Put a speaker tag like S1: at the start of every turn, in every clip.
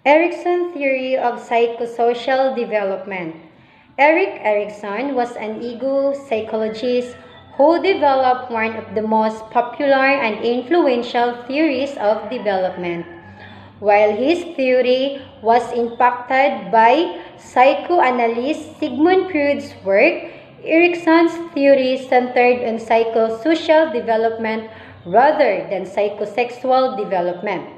S1: Erikson theory of psychosocial development. Erikson was an ego psychologist who developed one of the most popular and influential theories of development. While his theory was impacted by psychoanalyst Sigmund Freud's work, Erikson's theory centered on psychosocial development rather than psychosexual development.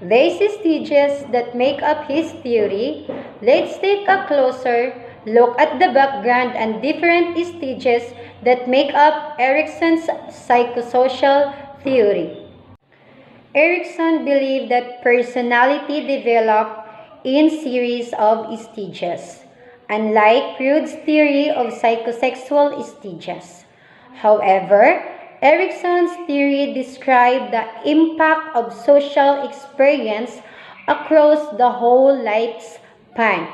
S1: These stages that make up his theory. Let's take a closer look at the background and different stages that make up Erikson's psychosocial theory. Erikson believed that personality developed in series of stages, unlike Freud's theory of psychosexual stages. However, Erikson's theory described the impact of social experience across the whole lifespan.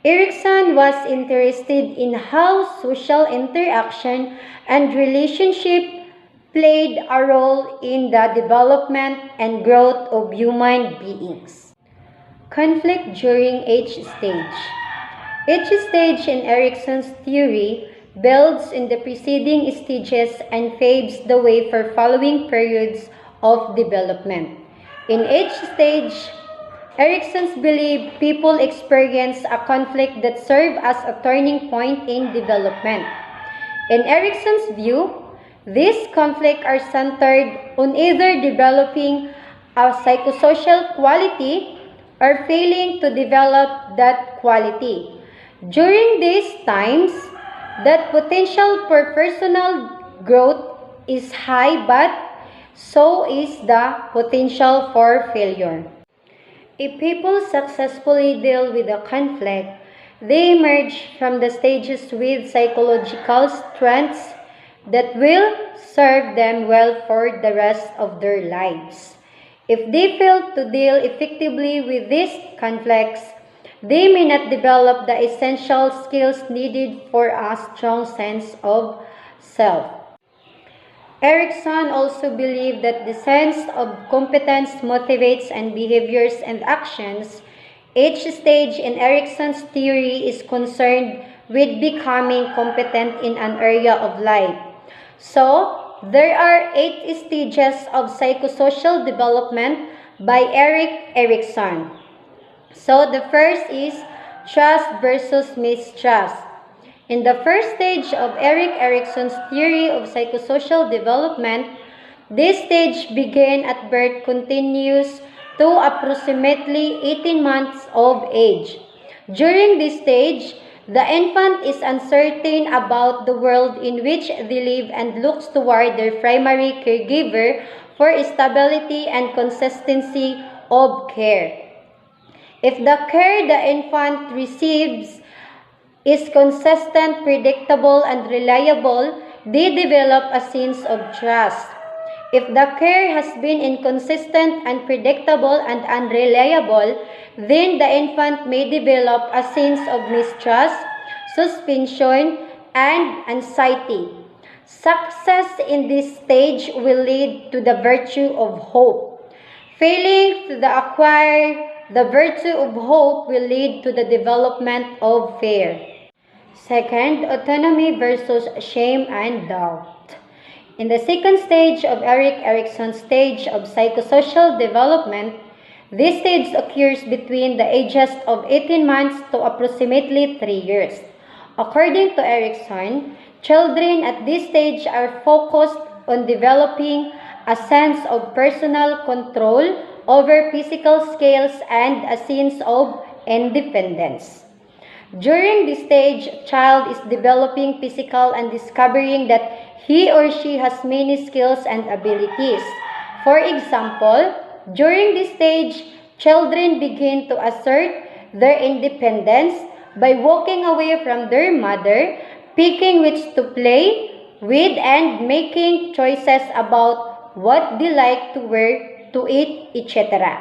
S1: Erikson was interested in how social interaction and relationship played a role in the development and growth of human beings. Conflict during each stage. Each stage in Erikson's theory builds in the preceding stages and paves the way for following periods of development. In each stage, Erikson's believed people experience a conflict that serves as a turning point in development. In Erikson's view, these conflicts are centered on either developing a psychosocial quality or failing to develop that quality. During these times, that potential for personal growth is high, but so is the potential for failure. If people successfully deal with a conflict, they emerge from the stages with psychological strengths that will serve them well for the rest of their lives. If they fail to deal effectively with these conflicts, they may not develop the essential skills needed for a strong sense of self. Erikson also believed that the sense of competence motivates and behaviors and actions. Each stage in Erikson's theory is concerned with becoming competent in an area of life. So, there are 8 stages of psychosocial development by Erikson. So, the first is trust versus mistrust. In the first stage of Erikson's theory of psychosocial development, this stage begins at birth, continues to approximately 18 months of age. During this stage, the infant is uncertain about the world in which they live and looks toward their primary caregiver for stability and consistency of care. If the care the infant receives is consistent, predictable, and reliable, they develop a sense of trust. If the care has been inconsistent, unpredictable, and unreliable, then the infant may develop a sense of mistrust, suspicion, and anxiety. Success in this stage will lead to the virtue of hope. Failing to acquire the virtue of hope will lead to the development of fear. Second, autonomy versus shame and doubt. In the second stage of Erikson's stage of psychosocial development, this stage occurs between the ages of 18 months to approximately 3 years. According to Erikson, children at this stage are focused on developing a sense of personal control over physical skills and a sense of independence. During this stage, child is developing physical and discovering that he or she has many skills and abilities. For example, during this stage, children begin to assert their independence by walking away from their mother, picking which to play with, and making choices about what they like to wear, to eat, etc.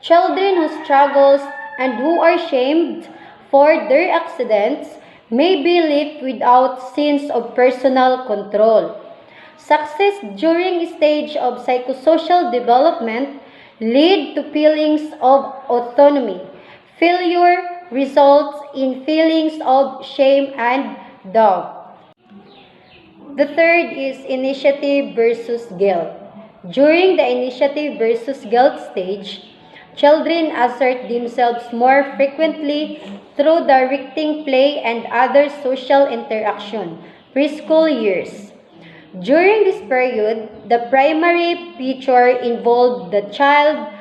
S1: Children who struggle and who are shamed for their accidents may be left without sense of personal control. Success during stage of psychosocial development lead to feelings of autonomy. Failure results in feelings of shame and doubt. The third is initiative versus guilt. During the initiative versus guilt stage, children assert themselves more frequently through directing play and other social interaction. Preschool years. During this period, the primary feature involved the child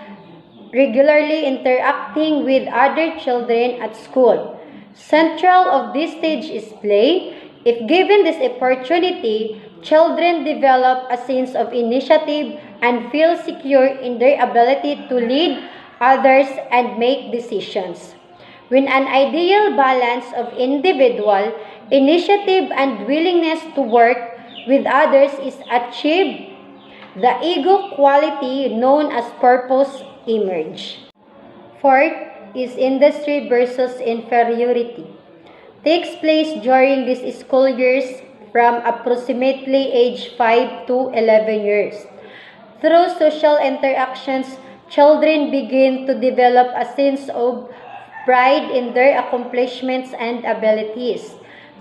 S1: regularly interacting with other children at school. Central of this stage is play. If given this opportunity, children develop a sense of initiative and feel secure in their ability to lead others and make decisions. When an ideal balance of individual initiative and willingness to work with others is achieved, the ego quality known as purpose emerge. Fourth is industry versus inferiority. Takes place during these school years from approximately age 5 to 11 years. Through social interactions, children begin to develop a sense of pride in their accomplishments and abilities.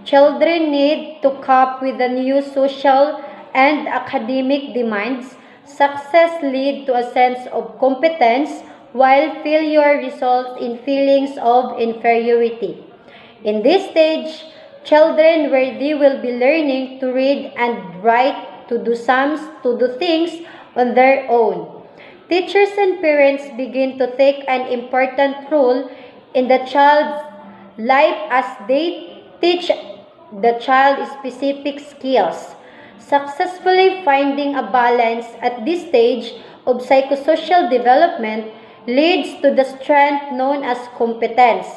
S1: Children need to cope with the new social and academic demands. Success leads to a sense of competence, while failure results in feelings of inferiority. In this stage, children where they will be learning to read and write, to do things on their own. Teachers and parents begin to take an important role in the child's life as they teach the child specific skills. Successfully finding a balance at this stage of psychosocial development leads to the strength known as competence,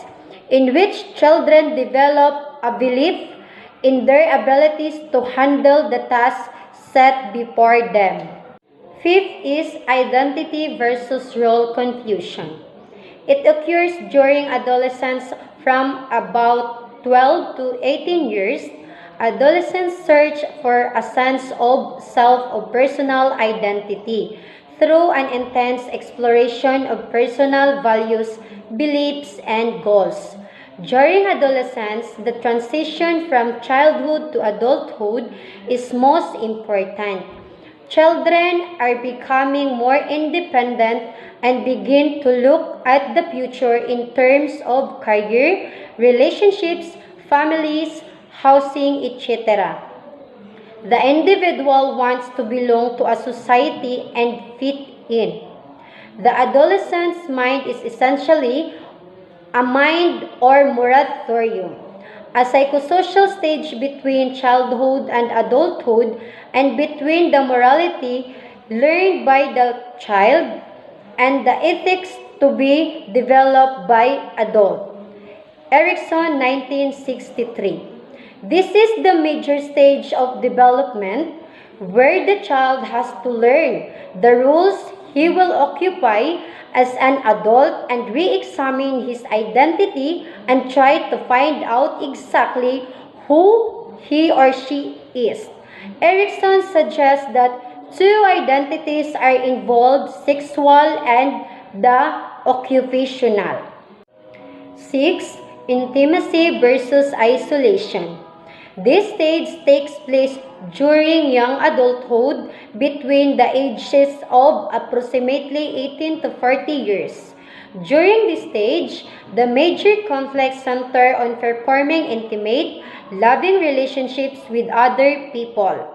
S1: in which children develop a belief in their abilities to handle the tasks set before them. Fifth is identity versus role confusion. It occurs during adolescence from about 12 to 18 years. Adolescents search for a sense of self or personal identity through an intense exploration of personal values, beliefs, and goals. During adolescence, the transition from childhood to adulthood is most important. Children are becoming more independent and begin to look at the future in terms of career, relationships, families, housing, etc. The individual wants to belong to a society and fit in. The adolescent's mind is essentially a mind or moratorium, a psychosocial stage between childhood and adulthood and between the morality learned by the child and the ethics to be developed by adult. Erikson, 1963. This is the major stage of development where the child has to learn the roles he will occupy as an adult and re-examine his identity and try to find out exactly who he or she is. Erikson suggests that two identities are involved, sexual and the occupational. 6. Intimacy versus isolation. This stage takes place during young adulthood between the ages of approximately 18 to 40 years. During this stage, the major conflicts center on performing intimate, loving relationships with other people.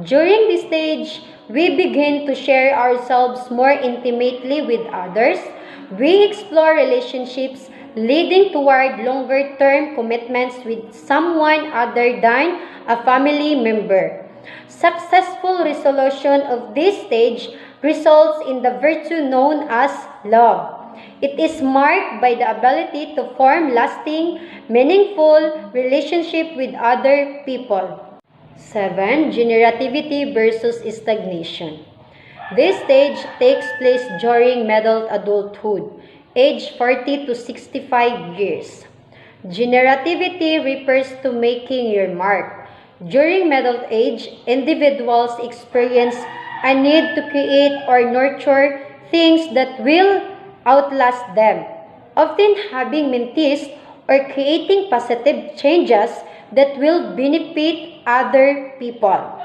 S1: During this stage, we begin to share ourselves more intimately with others. We explore relationships leading toward longer-term commitments with someone other than a family member. Successful resolution of this stage results in the virtue known as love. It is marked by the ability to form lasting, meaningful relationship with other people. 7. Generativity versus stagnation. This stage takes place during middle adulthood, age 40 to 65 years. Generativity refers to making your mark. During middle age, individuals experience a need to create or nurture things that will outlast them, often having mentees or creating positive changes that will benefit other people.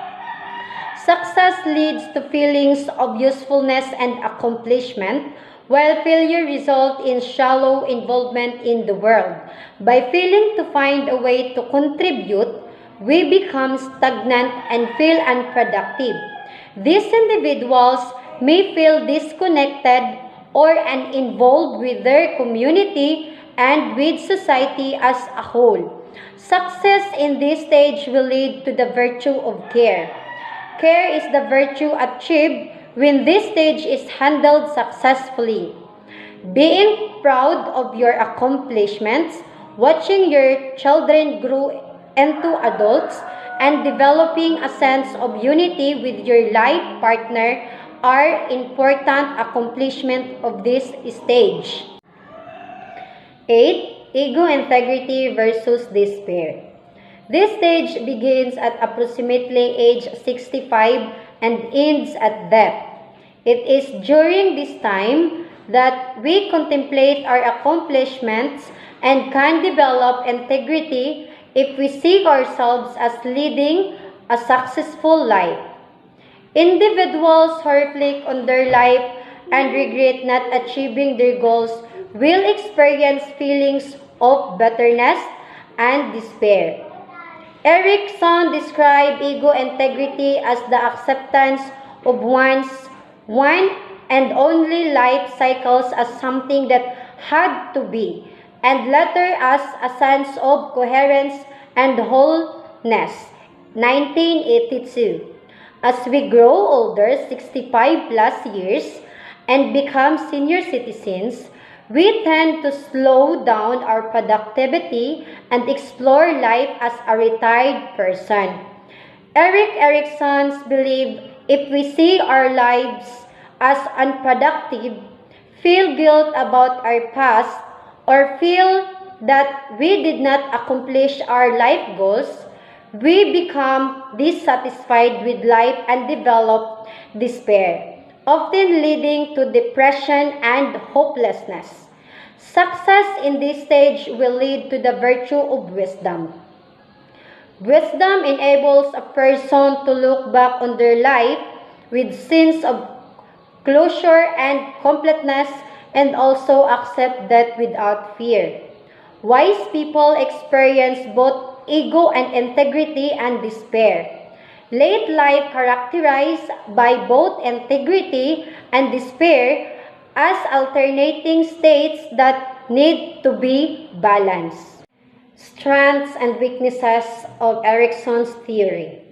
S1: Success leads to feelings of usefulness and accomplishment, while failure results in shallow involvement in the world. By failing to find a way to contribute, we become stagnant and feel unproductive. These individuals may feel disconnected or uninvolved with their community and with society as a whole. Success in this stage will lead to the virtue of care. Care is the virtue achieved when this stage is handled successfully. Being proud of your accomplishments, watching your children grow into adults, and developing a sense of unity with your life partner are important accomplishments of this stage. 8. Ego integrity versus despair. This stage begins at approximately age 65 and ends at death. It is during this time that we contemplate our accomplishments and can develop integrity if we see ourselves as leading a successful life. Individuals who reflect on their life and regret not achieving their goals will experience feelings of bitterness and despair. Erikson described ego integrity as the acceptance of one's one and only life cycles as something that had to be, and later as a sense of coherence and wholeness. 1982. As we grow older, 65 plus years, and become senior citizens, we tend to slow down our productivity and explore life as a retired person. Erikson believed if we see our lives as unproductive, feel guilt about our past, or feel that we did not accomplish our life goals, we become dissatisfied with life and develop despair, often leading to depression and hopelessness. Success in this stage will lead to the virtue of wisdom. Wisdom enables a person to look back on their life with sense of closure and completeness, and also accept that without fear. Wise people experience both ego and integrity and despair. Late life characterized by both integrity and despair as alternating states that need to be balanced. Strengths and weaknesses of Erikson's theory.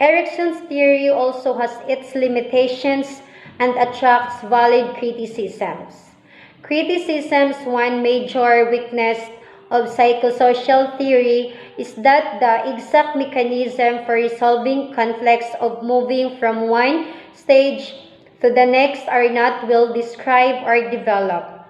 S1: Erikson's theory also has its limitations and attracts valid criticisms. Criticisms: one major weakness of psychosocial theory is that the exact mechanism for resolving conflicts of moving from one stage to the next are not well described or developed.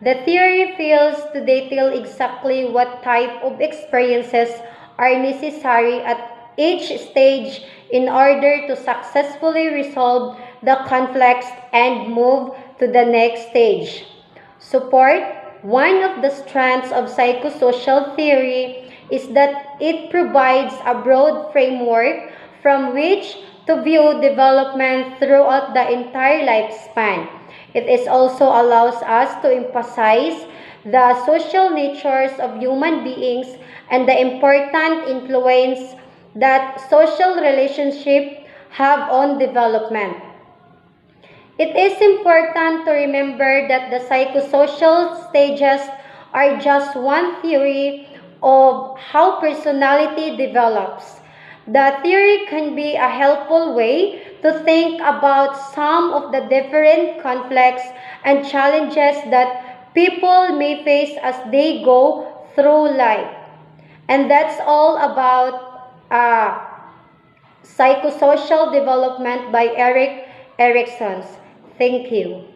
S1: The theory fails to detail exactly what type of experiences are necessary at each stage in order to successfully resolve the conflicts and move to the next stage. Support: one of the strengths of psychosocial theory is that it provides a broad framework from which to view development throughout the entire lifespan. It is also allows us to emphasize the social natures of human beings and the important influence that social relationships have on development. It is important to remember that the psychosocial stages are just one theory of how personality develops. The theory can be a helpful way to think about some of the different conflicts and challenges that people may face as they go through life. And that's all about psychosocial development by Erikson. Thank you.